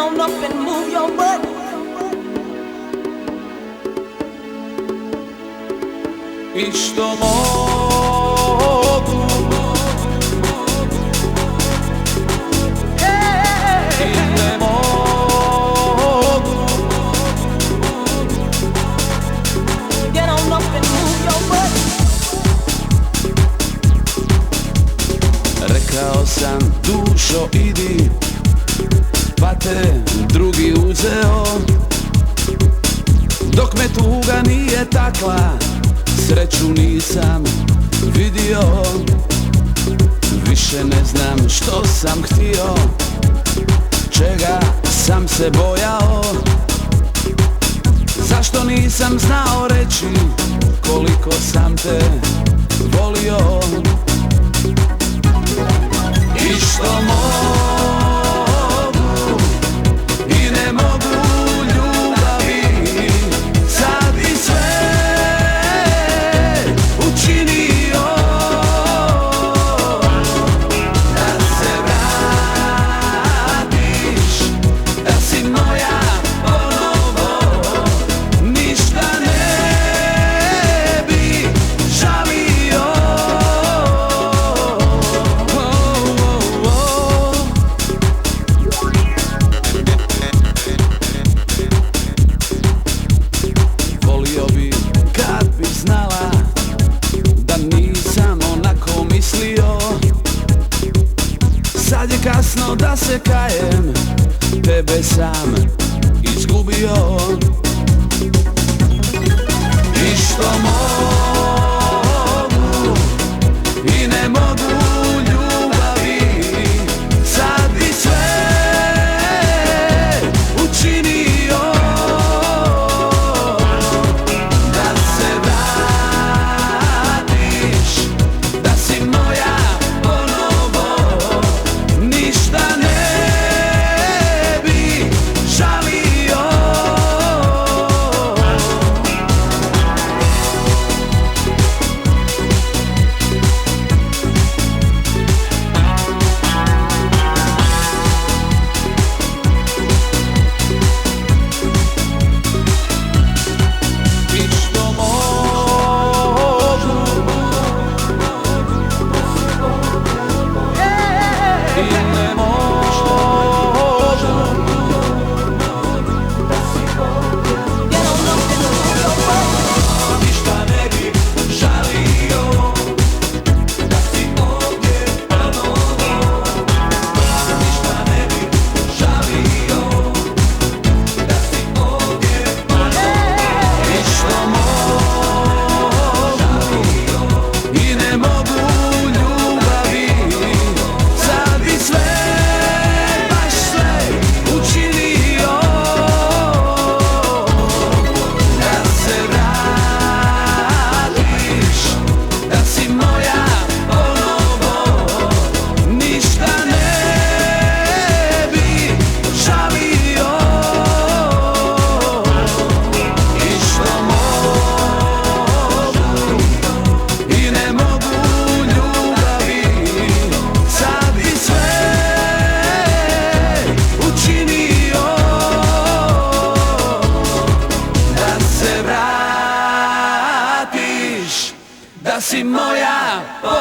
on up and move your butt. I što mogu I ne mogu. Get on up and move your butt. Rekao sam dušo idi, pa te drugi uzeo. Dok me tuga nije takla, sreću nisam vidio. Više ne znam što sam htio, čega sam se bojao. Zašto nisam znao reći koliko sam te volio. I što mogu i ne mogu ljubavi, sad bi sve učinio da se vratiš, da si moja ponovo, ništa ne bi žalio. Volio bi kad bi znala da nisam onako mislio. Sad je kasno da se kajem, tebe sam izgubio. I što mogu i ne mogu ljubavi, sad bi sve učinio da se vratiš, da si moja ponovo, ništa ne bi žalio. I što mogu i ne mogu. Get on up and move your butt. Ništa ne bi žalio da si ovdje ponovo. Ništa ne bi žalio da si ovdje ponovo. I što mogu i ne mogu ljubavi, sad bi sve, baš sve učinio da se vratiš, da si moja ponovo, ništa ne bi žalio. I što mogu i ne mogu ljubavi, sad bi sve učinio da se vratiš, da si moja ponovo.